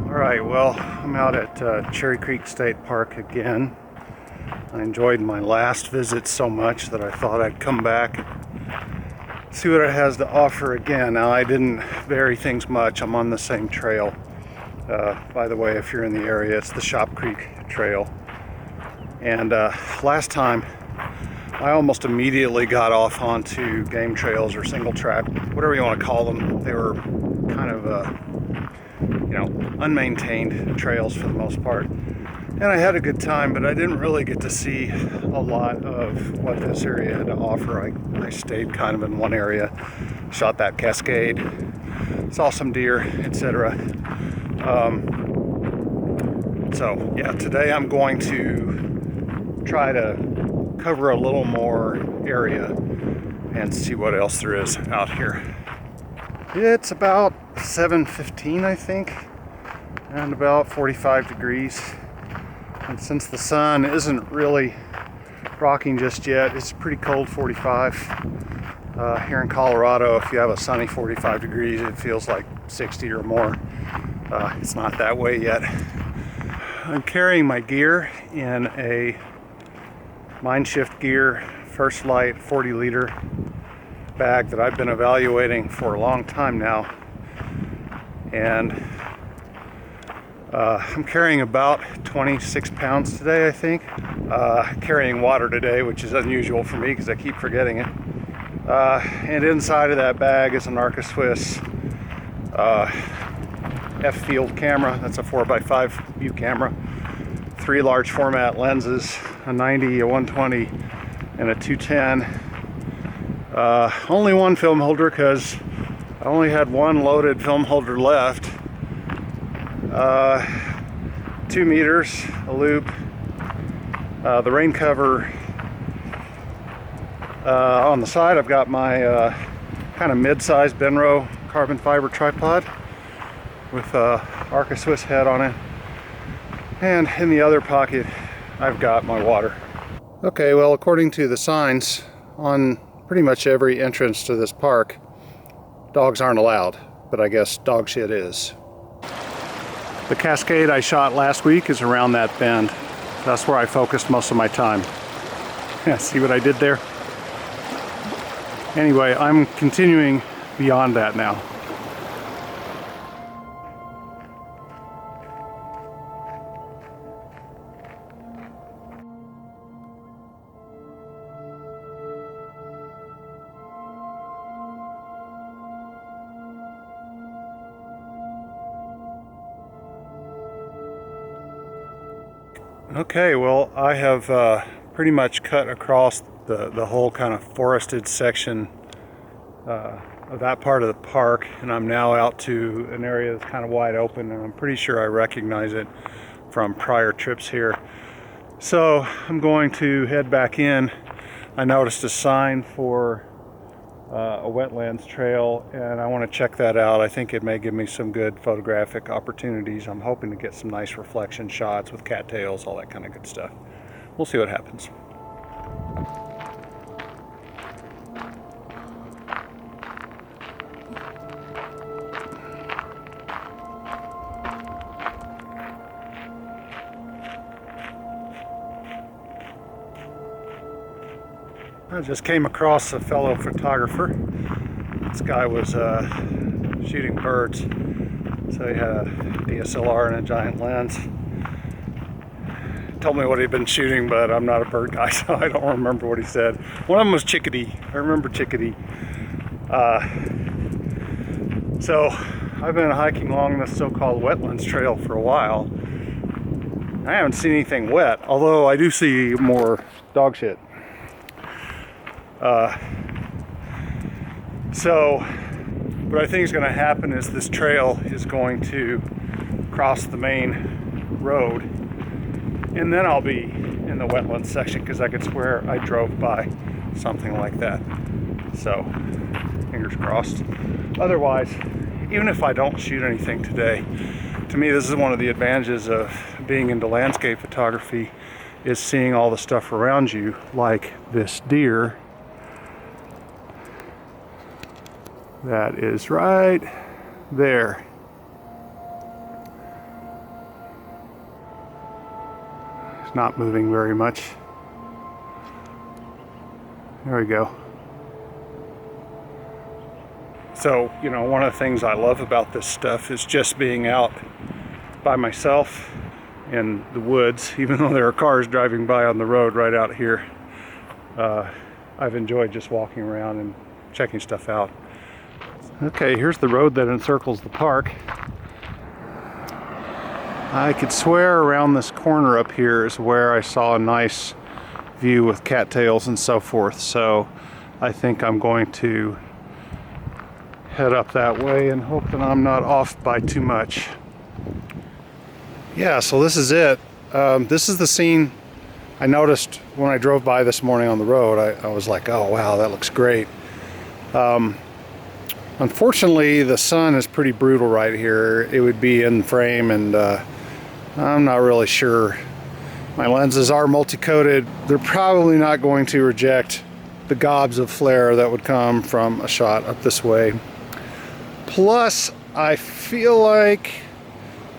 Alright, well, I'm out at Cherry Creek State Park again. I enjoyed my last visit so much that I thought I'd come back and see what it has to offer again. Now, I didn't vary things much. I'm on the same trail. By the way, if you're in the area, it's the Shop Creek Trail. And last time, I almost immediately got off onto game trails or single track, whatever you want to call them. They were kind of, unmaintained trails for the most part. And I had a good time, but I didn't really get to see a lot of what this area had to offer. I stayed kind of in one area, shot that cascade, saw some deer, etc. So yeah, today I'm going to try to cover a little more area and see what else there is out here. It's about 7:15, I think, and about 45 degrees. And since the sun isn't really rocking just yet, it's pretty cold 45. Here in Colorado, if you have a sunny 45 degrees, it feels like 60 or more. It's not that way yet. I'm carrying my gear in a Mindshift Gear First Light 40 liter bag that I've been evaluating for a long time now. And I'm carrying about 26 pounds today, I think. Carrying water today, which is unusual for me because I keep forgetting it. And inside of that bag is an Arca Swiss F-Field camera. That's a 4x5 view camera. 3 large format lenses, a 90, a 120, and a 210. Only one film holder because I only had one loaded film holder left. 2 meters, a loop, the rain cover. On the side I've got my kind of mid-sized Benro carbon fiber tripod with a Arca Swiss head on it. And in the other pocket I've got my water. Okay, well, according to the signs on pretty much every entrance to this park, dogs aren't allowed, but I guess dog shit is. The cascade I shot last week is around that bend. That's where I focused most of my time. Yeah, see what I did there? Anyway, I'm continuing beyond that now. Okay, well, I have pretty much cut across the whole kind of forested section of that part of the park, and I'm now out to an area that's kind of wide open, and I'm pretty sure I recognize it from prior trips here. So I'm going to head back in. I noticed a sign for a wetlands trail, and I want to check that out. I think it may give me some good photographic opportunities. I'm hoping to get some nice reflection shots with cattails, all that kind of good stuff. We'll see what happens. I just came across a fellow photographer. This guy was shooting birds. So he had a DSLR and a giant lens. Told me what he'd been shooting, but I'm not a bird guy, so I don't remember what he said. One of them was chickadee. I remember chickadee. So I've been hiking along this so-called wetlands trail for a while. I haven't seen anything wet, although I do see more dog shit. So what I think is going to happen is this trail is going to cross the main road, and then I'll be in the wetlands section because I could swear I drove by something like that. So fingers crossed. Otherwise, even if I don't shoot anything today, to me this is one of the advantages of being into landscape photography, is seeing all the stuff around you, like this deer that is right there. It's not moving very much. There we go. So, you know, one of the things I love about this stuff is just being out by myself in the woods, even though there are cars driving by on the road right out here. I've enjoyed just walking around and checking stuff out. Okay, here's the road that encircles the park. I could swear around this corner up here is where I saw a nice view with cattails and so forth, so I think I'm going to head up that way and hope that I'm not off by too much. Yeah, so this is it. This is the scene I noticed when I drove by this morning on the road. I was like, oh wow, that looks great. Unfortunately, the sun is pretty brutal right here. It would be in frame, and I'm not really sure. My lenses are multi-coated. They're probably not going to reject the gobs of flare that would come from a shot up this way. Plus, I feel like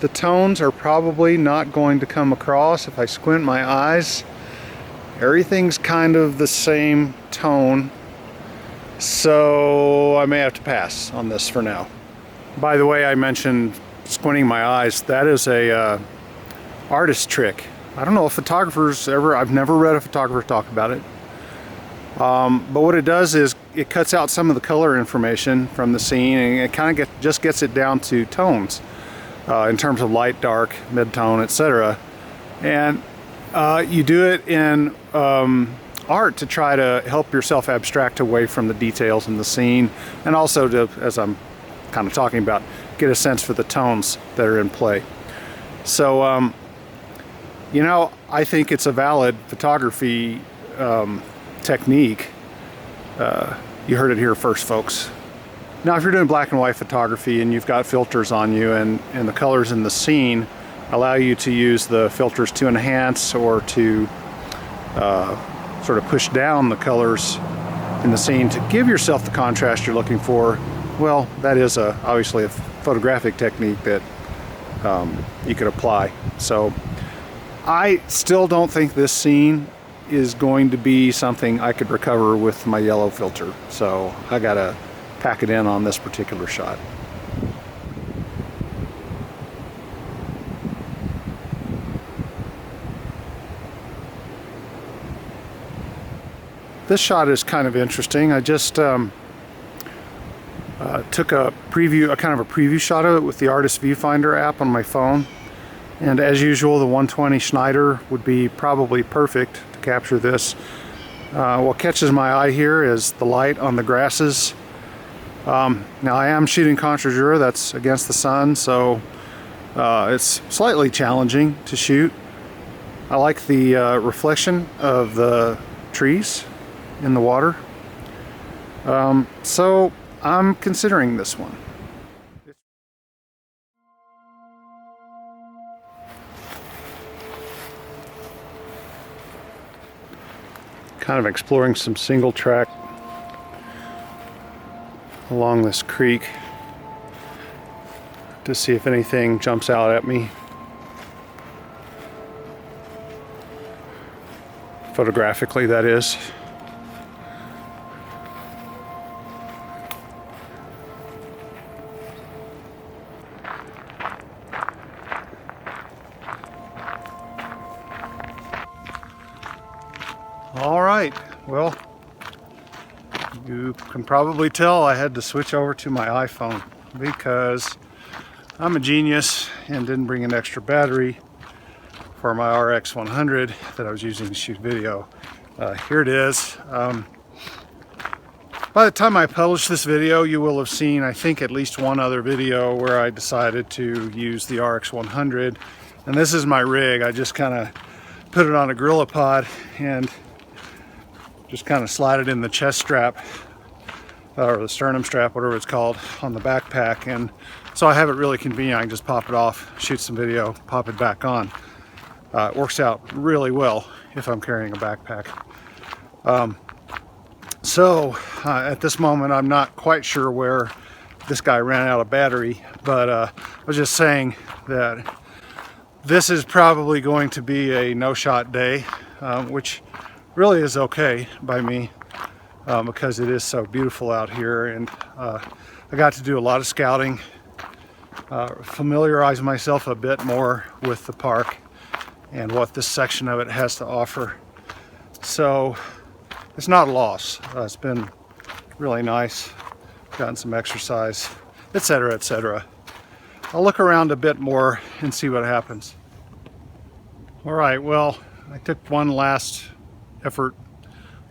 the tones are probably not going to come across if I squint my eyes. Everything's kind of the same tone, so I may have to pass on this for now. By the way, I mentioned squinting my eyes. That is a artist trick. I don't know if photographers ever, I've never read a photographer talk about it. But what it does is it cuts out some of the color information from the scene, and it kind of just gets it down to tones in terms of light, dark, mid-tone, etc. And you do it in art to try to help yourself abstract away from the details in the scene, and also to, as I'm kind of talking about, get a sense for the tones that are in play. So, you know, I think it's a valid photography technique. You heard it here first, folks. Now, if you're doing black and white photography and you've got filters on you, and the colors in the scene allow you to use the filters to enhance or to sort of push down the colors in the scene to give yourself the contrast you're looking for, well, that is obviously a photographic technique that you could apply. So I still don't think this scene is going to be something I could recover with my yellow filter, so I gotta pack it in on this particular shot. This shot is kind of interesting. I just took a kind of a preview shot of it with the Artist Viewfinder app on my phone, and as usual, the 120 Schneider would be probably perfect to capture this. What catches my eye here is the light on the grasses. Now I am shooting contre jour, that's against the sun, so it's slightly challenging to shoot. I like the reflection of the trees in the water, so I'm considering this one. Kind of exploring some single track along this creek to see if anything jumps out at me. Photographically, that is. All right, well, you can probably tell I had to switch over to my iPhone because I'm a genius and didn't bring an extra battery for my RX 100 that I was using to shoot video. Here it is. By the time I publish this video, you will have seen, I think, at least one other video where I decided to use the RX 100. And this is my rig. I just kind of put it on a GorillaPod and just kind of slide it in the chest strap or the sternum strap, whatever it's called, on the backpack. And so I have it really convenient. I can just pop it off, shoot some video, pop it back on. It works out really well if I'm carrying a backpack. So at this moment, I'm not quite sure where this guy ran out of battery, but I was just saying that this is probably going to be a no-shot day, which really is okay by me because it is so beautiful out here, and I got to do a lot of scouting, familiarize myself a bit more with the park and what this section of it has to offer. So it's not a loss. It's been really nice, gotten some exercise, etc., etc. I'll look around a bit more and see what happens. All right, well, I took one last effort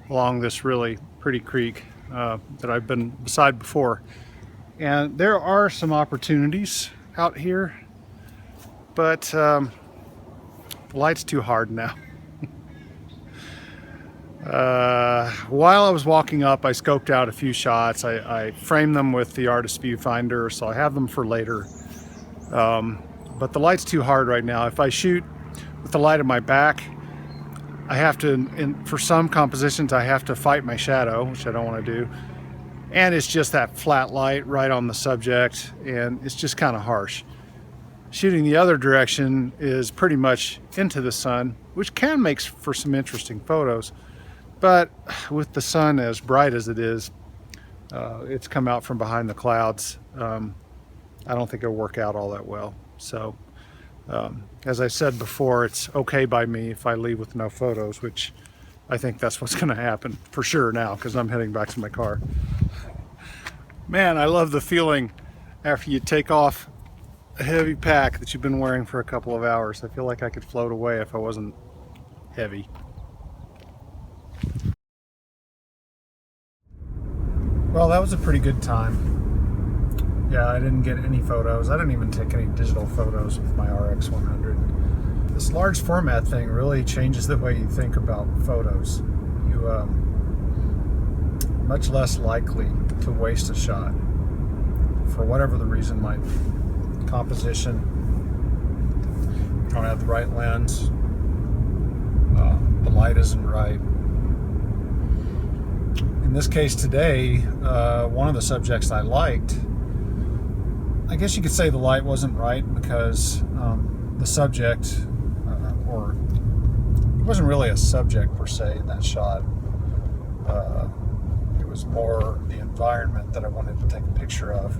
along this really pretty creek that I've been beside before. And there are some opportunities out here, but the light's too hard now. While I was walking up, I scoped out a few shots. I framed them with the Artist Viewfinder, so I have them for later. But the light's too hard right now. If I shoot with the light at my back, I have to, for some compositions, I have to fight my shadow, which I don't want to do. And it's just that flat light right on the subject, and it's just kind of harsh. Shooting the other direction is pretty much into the sun, which can make for some interesting photos. But with the sun as bright as it is, it's come out from behind the clouds. I don't think it'll work out all that well. So, as I said before, it's okay by me if I leave with no photos, which I think that's what's going to happen for sure now, because I'm heading back to my car. Man, I love the feeling after you take off a heavy pack that you've been wearing for a couple of hours. I feel like I could float away if I wasn't heavy. Well, that was a pretty good time. Yeah, I didn't get any photos. I didn't even take any digital photos with my RX100. This large format thing really changes the way you think about photos. You much less likely to waste a shot for whatever the reason might be. Composition, you don't have the right lens, the light isn't right. In this case today, one of the subjects I liked, I guess you could say the light wasn't right because the subject, or it wasn't really a subject per se in that shot. It was more the environment that I wanted to take a picture of.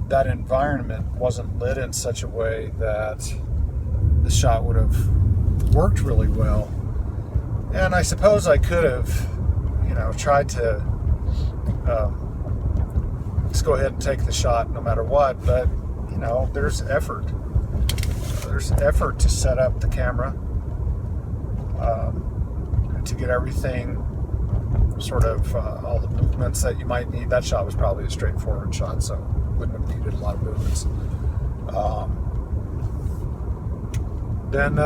That environment wasn't lit in such a way that the shot would have worked really well. And I suppose I could have, tried to just go ahead and take the shot no matter what, but, there's effort. There's effort to set up the camera, to get everything sort of all the movements that you might need. That shot was probably a straightforward shot, so wouldn't have needed a lot of movements. Then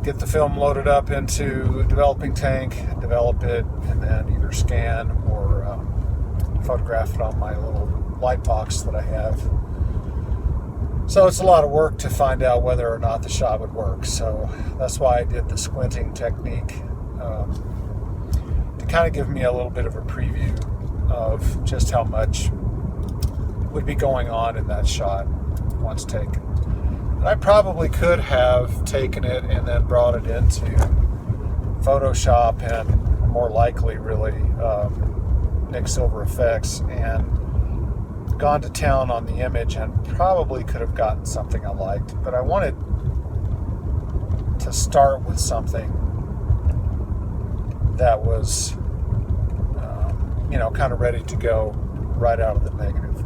get the film loaded up into a developing tank, develop it, and then either scan or photograph it on my little light box that I have. So it's a lot of work to find out whether or not the shot would work. So that's why I did the squinting technique, to kind of give me a little bit of a preview of just how much would be going on in that shot once taken. And I probably could have taken it and then brought it into Photoshop and more likely really Nik Silver Effects and gone to town on the image and probably could have gotten something I liked. But I wanted to start with something that was kind of ready to go right out of the negative,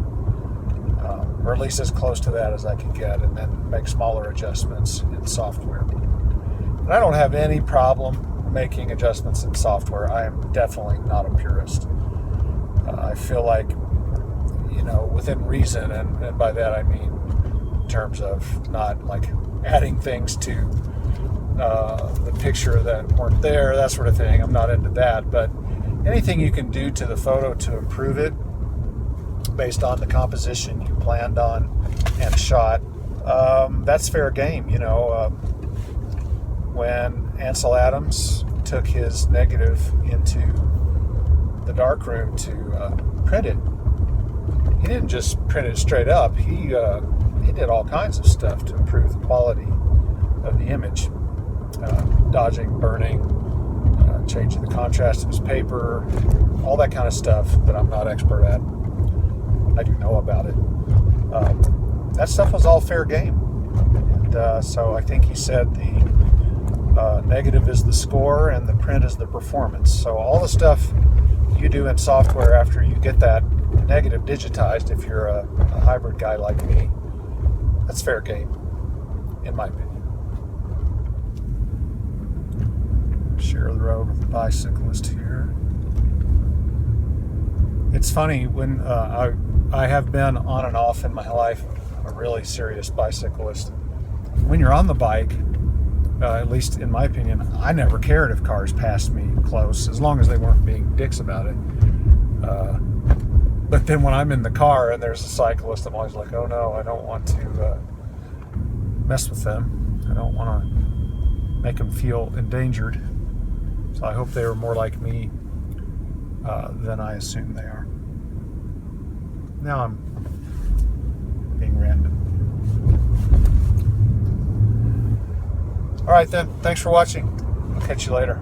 or at least as close to that as I could get, and then make smaller adjustments in software. And I don't have any problem making adjustments in software. I am definitely not a purist. I feel like, within reason, and by that I mean in terms of not like adding things to the picture that weren't there, that sort of thing. I'm not into that, but anything you can do to the photo to improve it based on the composition you planned on and shot, that's fair game. when Ansel Adams took his negative into the darkroom to print it, he didn't just print it straight up. He did all kinds of stuff to improve the quality of the image, dodging burning, changing the contrast of his paper, all that kind of stuff that I'm not expert at. I do know about it. That stuff was all fair game. And so I think he said the negative is the score and the print is the performance. So all the stuff you do in software after you get that negative digitized, if you're a hybrid guy like me, that's fair game, in my opinion. Share the road with the bicyclist here. It's funny, when I have been on and off in my life a really serious bicyclist. When you're on the bike, at least in my opinion, I never cared if cars passed me close, as long as they weren't being dicks about it. But then when I'm in the car and there's a cyclist, I'm always like, oh no, I don't want to mess with them. I don't want to make them feel endangered. So I hope they were more like me than I assume they are. Now I'm being random. All right then, thanks for watching. I'll catch you later.